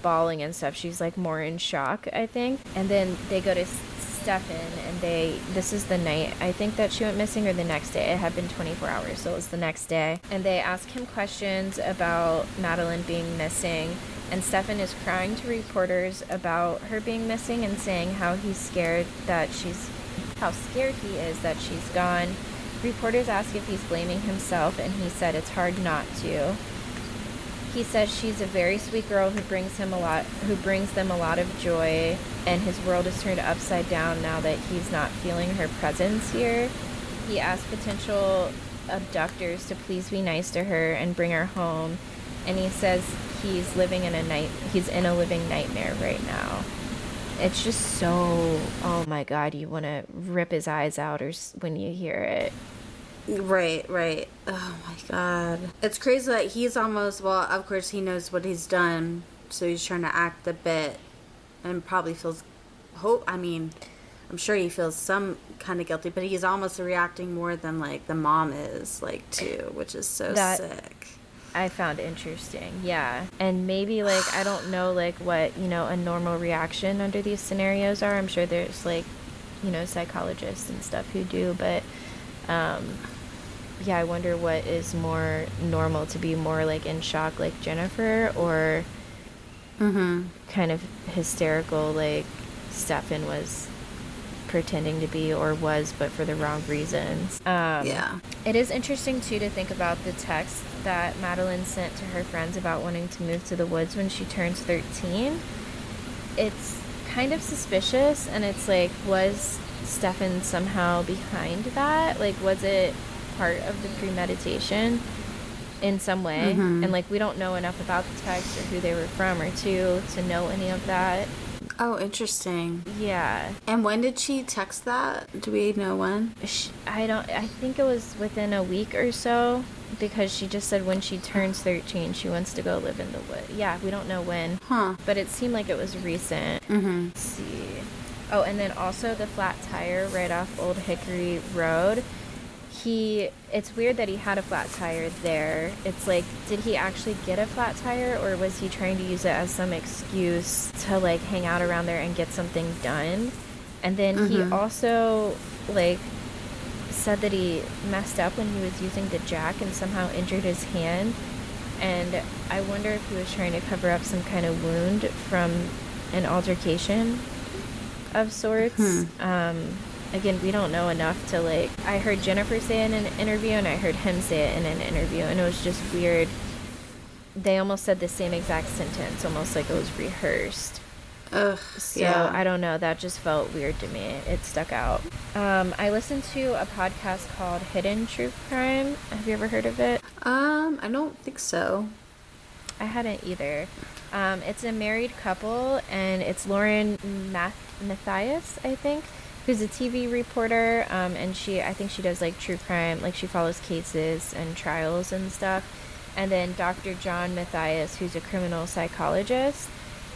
bawling and stuff. She's like more in shock, I think. And then they go to Stefan, and this is the night, I think, that she went missing, or the next day. It had been 24 hours, so it was the next day. And they ask him questions about Madeline being missing, and Stefan is crying to reporters about her being missing and saying how scared he is that she's gone. Reporters ask if he's blaming himself, and he said it's hard not to. He says she's a very sweet girl who brings them a lot of joy, and his world is turned upside down now that he's not feeling her presence here. He asked potential abductors to please be nice to her and bring her home, and he says he's in a living nightmare right now. It's just so, oh my God, you want to rip his eyes out when you hear it. Right. Oh my God. It's crazy that he's almost, well, of course he knows what he's done, so he's trying to act a bit and probably feels I'm sure he feels some kind of guilty, but he's almost reacting more than like the mom is, like, too, which is so sick. I found interesting, yeah. And maybe, like, I don't know, like, what, a normal reaction under these scenarios are. I'm sure there's, like, psychologists and stuff who do, but yeah, I wonder what is more normal, to be more like in shock like Jennifer, or kind of hysterical like Stefan was pretending to be, or was, but for the wrong reasons. Yeah. It is interesting too to think about the text that Madeline sent to her friends about wanting to move to the woods when she turns 13. It's kind of suspicious, and it's like, was Stefan somehow behind that? Like, was it part of the premeditation? in some way. And, like, we don't know enough about the text or who they were from or to know any of that. Oh, interesting. Yeah. And when did she text that? Do we know when? I think it was within a week or so, because she just said when she turns 13, she wants to go live in the woods. Yeah, we don't know when. Huh. But it seemed like it was recent. Let's see. Oh, and then also the flat tire right off Old Hickory Road. It's weird that he had a flat tire there. It's like, did he actually get a flat tire, or was he trying to use it as some excuse to, like, hang out around there and get something done? And then he also, like, said that he messed up when he was using the jack and somehow injured his hand. And I wonder if he was trying to cover up some kind of wound from an altercation of sorts. Again, we don't know enough to, like, I heard Jennifer say it in an interview and I heard him say it in an interview, and it was just weird. They almost said the same exact sentence, almost like it was rehearsed. Ugh, So, yeah. I don't know, that just felt weird to me. It stuck out. I listened to a podcast called Hidden True Crime. Have you ever heard of it? I don't think so. I hadn't either. It's a married couple, and it's Lauren Matthias, I think, who's a TV reporter, and I think she does, like, true crime, like, she follows cases and trials and stuff. And then Dr. John Matthias, who's a criminal psychologist,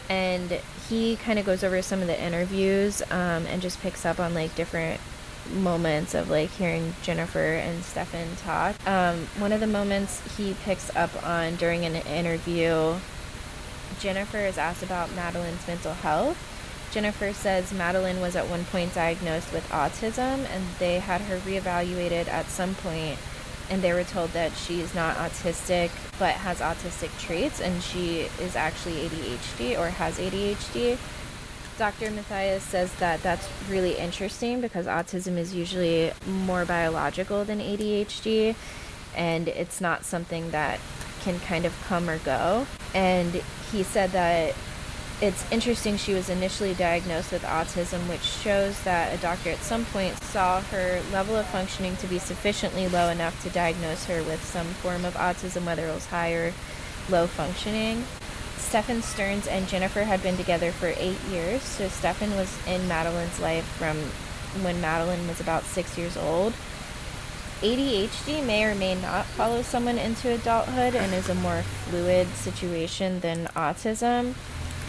and he kind of goes over some of the interviews, and just picks up on, like, different moments of, like, hearing Jennifer and Stefan talk. One of the moments he picks up on during an interview, Jennifer is asked about Madeline's mental health. Jennifer says Madeline was at one point diagnosed with autism, and they had her reevaluated at some point, and they were told that she is not autistic but has autistic traits, and she is actually ADHD or has ADHD. Dr. Matthias says that that's really interesting because autism is usually more biological than ADHD, and it's not something that can kind of come or go. And he said that it's interesting she was initially diagnosed with autism, which shows that a doctor at some point saw her level of functioning to be sufficiently low enough to diagnose her with some form of autism, whether it was high or low functioning. Stefan Stearns and Jennifer had been together for 8 years, so Stefan was in Madeline's life from when Madeline was about 6 years old. ADHD may or may not follow someone into adulthood and is a more fluid situation than autism.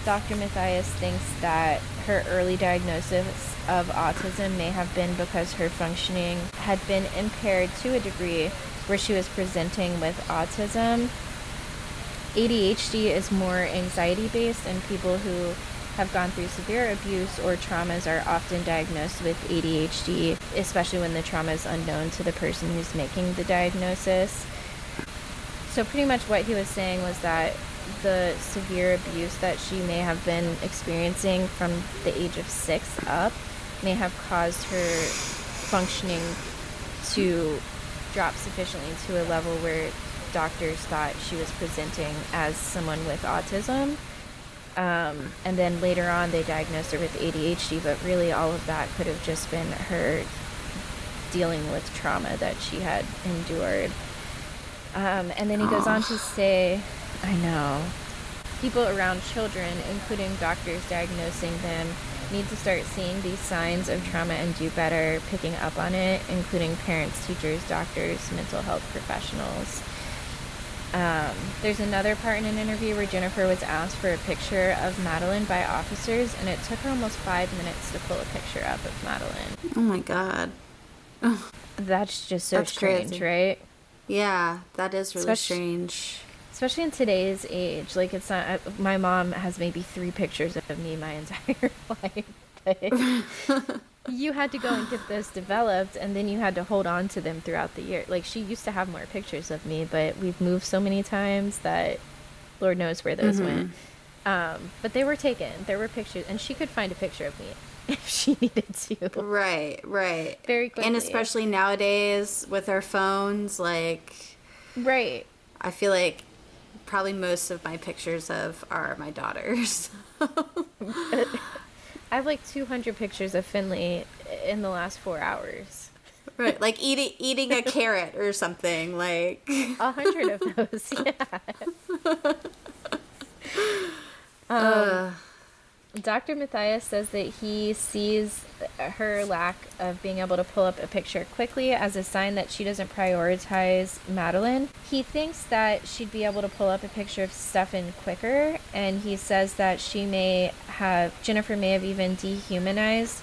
Dr. Matthias thinks that her early diagnosis of autism may have been because her functioning had been impaired to a degree where she was presenting with autism. ADHD is more anxiety-based, and people who have gone through severe abuse or traumas are often diagnosed with ADHD, especially when the trauma is unknown to the person who's making the diagnosis. So pretty much what he was saying was that the severe abuse that she may have been experiencing from the age of 6 up may have caused her functioning to drop sufficiently to a level where doctors thought she was presenting as someone with autism. And then later on they diagnosed her with ADHD, but really all of that could have just been her dealing with trauma that she had endured. And then he goes on to say, I know, people around children, including doctors diagnosing them, need to start seeing these signs of trauma and do better picking up on it, including parents, teachers, doctors, mental health professionals. There's another part in an interview where Jennifer was asked for a picture of Madeline by officers, and it took her almost 5 minutes to pull a picture up of Madeline. Oh my God. That's just so strange, crazy. right? Yeah, that is really strange. Especially in today's age. Like, it's not, my mom has maybe 3 pictures of me my entire life, but you had to go and get those developed, and then you had to hold on to them throughout the year. Like, she used to have more pictures of me, but we've moved so many times that Lord knows where those went. But they were taken. There were pictures, and she could find a picture of me if she needed to. Right. Very quickly. And especially nowadays with our phones, like... Right. I feel like probably most of my pictures are my daughters. I have like 200 pictures of Finley in the last 4 hours. Right, like eating a carrot or something, like 100 of those, yeah. Dr. Matthias says that he sees her lack of being able to pull up a picture quickly as a sign that she doesn't prioritize Madeline. He thinks that she'd be able to pull up a picture of Stefan quicker, and he says that Jennifer may have even dehumanized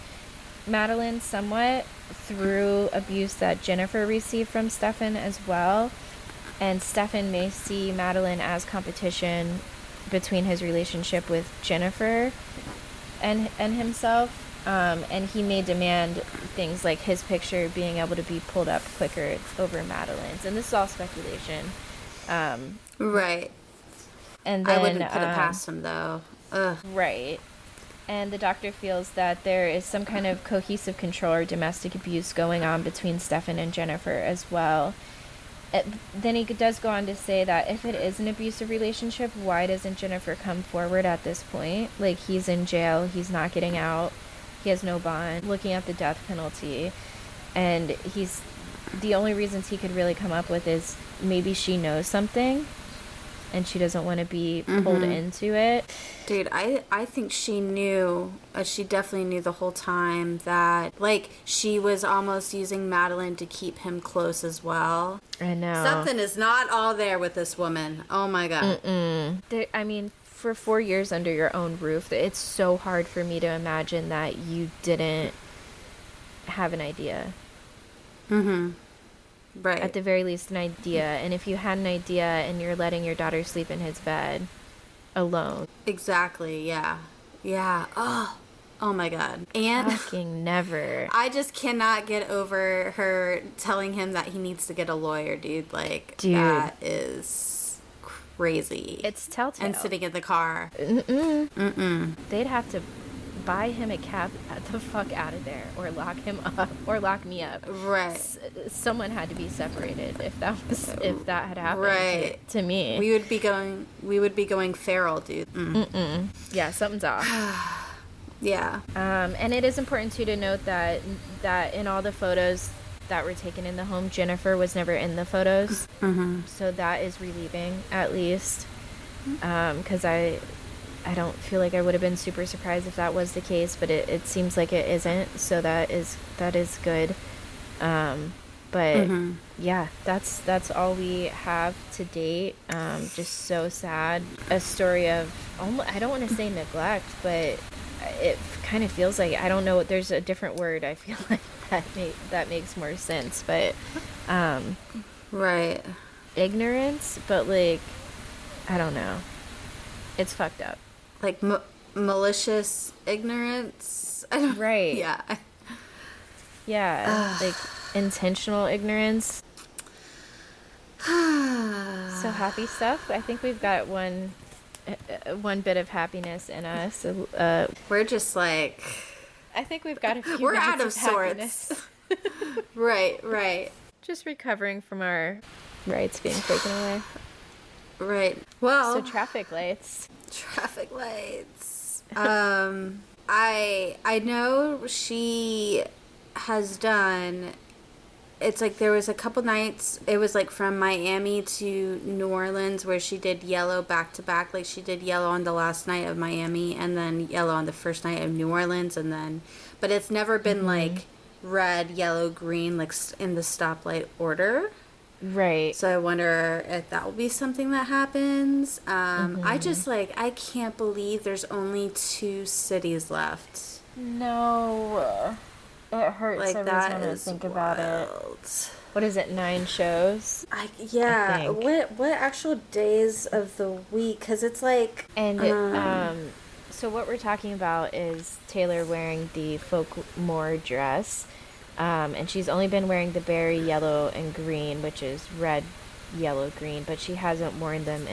Madeline somewhat through abuse that Jennifer received from Stefan as well. And Stefan may see Madeline as competition between his relationship with Jennifer and himself, and he may demand things like his picture being able to be pulled up quicker over Madeline's, and this is all speculation. Right. And then, I wouldn't put it past him, though. Ugh. Right. And the doctor feels that there is some kind of cohesive control or domestic abuse going on between Stefan and Jennifer as well. Then he does go on to say that if it is an abusive relationship, why doesn't Jennifer come forward at this point? Like, he's in jail, he's not getting out, he has no bond, looking at the death penalty, and the only reasons he could really come up with is maybe she knows something and she doesn't want to be pulled into it. Dude, I think she knew, she definitely knew the whole time that, like, she was almost using Madeline to keep him close as well. I know. Something is not all there with this woman. Oh my God. I mean, for 4 years under your own roof, it's so hard for me to imagine that you didn't have an idea. Right. At the very least, an idea. And if you had an idea and you're letting your daughter sleep in his bed alone. Exactly, yeah. Yeah. Oh my God. And fucking never. I just cannot get over her telling him that he needs to get a lawyer, dude. Like, dude, that is crazy. It's telltale. And sitting in the car. They'd have to buy him a cab the fuck out of there, or lock him up, or lock me up. Right. Someone had to be separated if that had happened. Right. To me. We would be going feral, dude. Yeah, something's off. Yeah. And it is important too to note that in all the photos that were taken in the home, Jennifer was never in the photos. So that is relieving, at least, because I don't feel like I would have been super surprised if that was the case, but it seems like it isn't, so that is good. But yeah, that's all we have to date. Just so sad. A story of I don't want to say neglect, but it kind of feels like, I don't know, there's a different word I feel like that makes more sense, but right, ignorance, but like, I don't know, it's fucked up. Like malicious ignorance. Right. Yeah. Like intentional ignorance. So happy stuff. I think we've got one bit of happiness in us. We're just like, I think we've got a few. We're out of sorts. Right. Just recovering from our rights being taken away. Right. Well. So traffic lights. I know she has done. It's like there was a couple nights, it was like from Miami to New Orleans, where she did yellow back to back. Like she did yellow on the last night of Miami and then yellow on the first night of New Orleans, and then, but it's never been like red, yellow, green, like in the stoplight order. Right. So I wonder if that will be something that happens. I just I can't believe there's only 2 cities left. No. It hurts every time I think about it. What is it, 9 shows? Yeah. What actual days of the week? Because it's like... And so what we're talking about is Taylor wearing the folklore dress. And she's only been wearing the berry yellow and green, which is red, yellow, green. But she hasn't worn them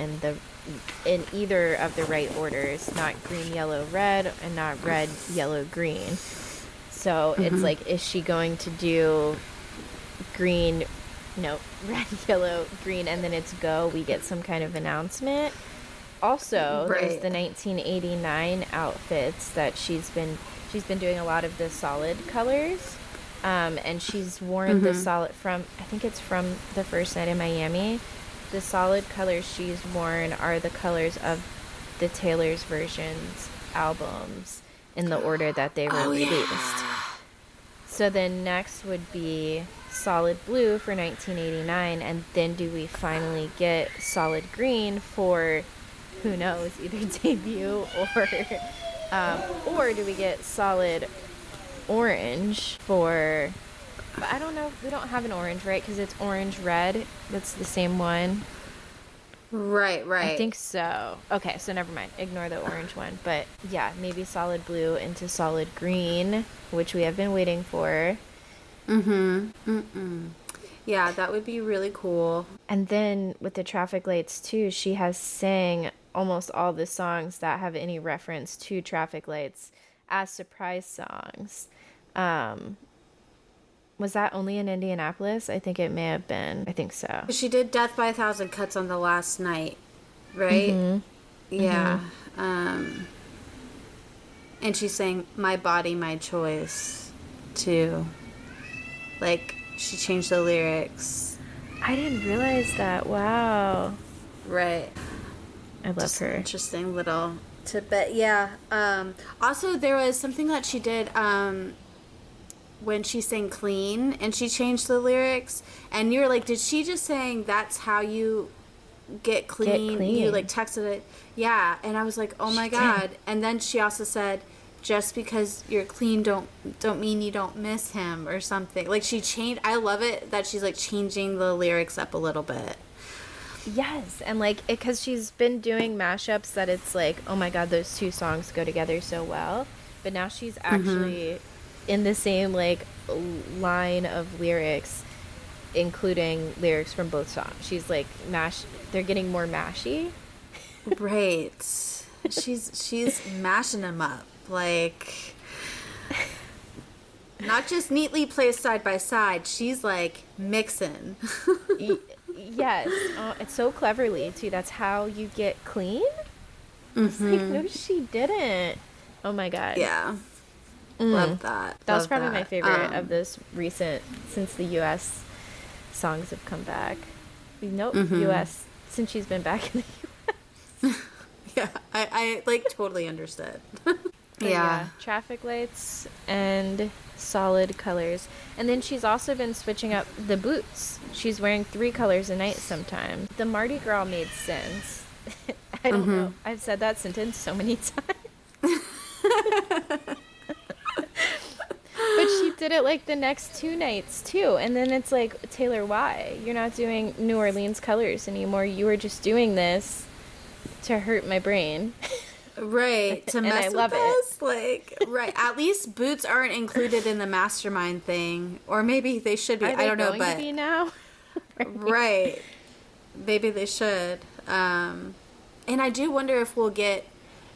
in either of the right orders. Not green, yellow, red, and not red, yellow, green. So it's like, is she going to do red, yellow, green, and then it's go? We get some kind of announcement. Also, there's the 1989 outfits that she's been doing a lot of the solid colors. And she's worn the solid I think it's from the first night in Miami. The solid colors she's worn are the colors of the Taylor's Versions albums in the order that they were released. Yeah. So then next would be solid blue for 1989, and then do we finally get solid green for, who knows, either debut or do we get solid orange for, but I don't know, we don't have an orange, right? Because it's orange red. That's the same one. Right. I think so. Okay, so never mind. Ignore the orange one. But yeah, maybe solid blue into solid green, which we have been waiting for. Yeah, that would be really cool. And then with the traffic lights too, she has sang almost all the songs that have any reference to traffic lights as surprise songs. Was that only in Indianapolis? I think it may have been. I think so. She did Death by a Thousand Cuts on the last night, right? Yeah. And she sang My Body, My Choice, too. Like, she changed the lyrics. I didn't realize that. Wow. Right. I love Just her. an interesting little tidbit. Yeah. Also, there was something that she did when she sang Clean, and she changed the lyrics. And you were like, did she just saying that's how you get clean? Get clean. You, like, texted it. Yeah. And I was like, oh, my God. And then she also said, just because you're clean don't mean you don't miss him or something. Like, she changed. I love it that she's, like, changing the lyrics up a little bit. Yes, and like, because she's been doing mashups that it's like, oh my God, those two songs go together so well. But now she's actually in the same like line of lyrics, including lyrics from both songs. She's like they're getting more mashy. Right. She's mashing them up, like, not just neatly placed side by side. She's like mixing. Yes, it's so cleverly too. That's how you get clean. It's like, no, she didn't. Oh my God. Yeah. Love that. That was probably my favorite of this recent, since the U.S. songs have come back. U.S. since she's been back in the U.S. Yeah, I like totally understood. Yeah. Traffic lights and solid colors. And then she's also been switching up the boots. She's wearing 3 colors a night sometimes. The Mardi Gras made sense. I don't know. I've said that sentence so many times. But she did it like the next 2 nights too. And then it's like, Taylor, why? You're not doing New Orleans colors anymore. You were just doing this to hurt my brain. Right, to mess with us. Like, right. At least boots aren't included in the mastermind thing. Or maybe they should be. I don't know, but to be now? Right. Maybe they should. And I do wonder if we'll get,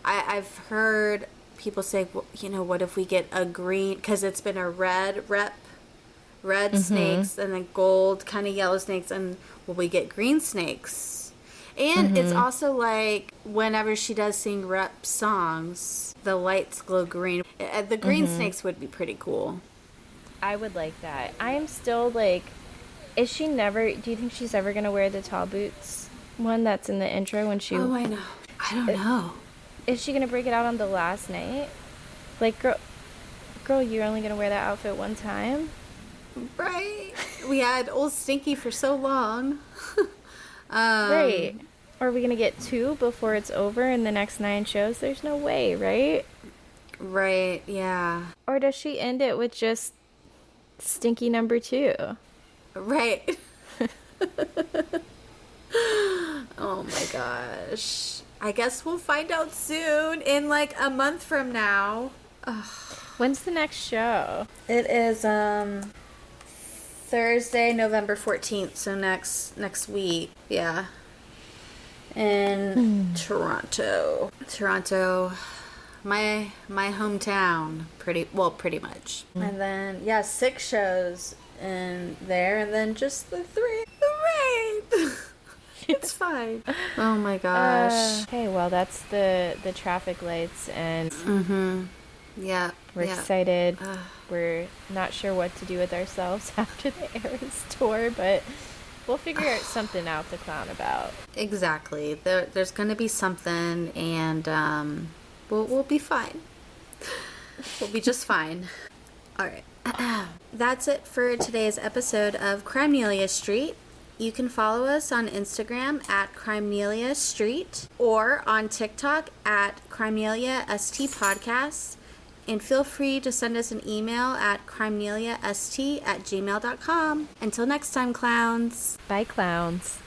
I've heard people say, well, you know, what if we get a green, because it's been a red snakes and then gold kind of yellow snakes, and will we get green snakes? And it's also like whenever she does sing rep songs, the lights glow green. The green snakes would be pretty cool. I would like that. I am still like, do you think she's ever going to wear the tall boots one that's in the intro when she... Oh, I know. I don't know. Is she going to break it out on the last night? Like, girl, you're only going to wear that outfit one time? Right. We had Old Stinky for so long. Right. Are we going to get 2 before it's over in the next 9 shows? There's no way, right? Right, yeah. Or does she end it with just Stinky number 2? Right. Oh my gosh. I guess we'll find out soon, in like a month from now. Ugh. When's the next show? It is Thursday, November 14th, so next week. Yeah. In Toronto. Toronto, my hometown, pretty much. And then 6 shows in there, and then just the 3. Right. It's fine. Oh my gosh. Okay, well, that's the traffic lights and Yeah. We're excited. We're not sure what to do with ourselves after the Eras tour, but we'll figure something out to clown about. Exactly. There's going to be something, and we'll be fine. We'll be just fine. All right. That's it for today's episode of Crimenelia Street. You can follow us on Instagram at Crimenelia Street or on TikTok at Crimenelia ST Podcast. And feel free to send us an email at crimeneliast@gmail.com. Until next time, clowns. Bye, clowns.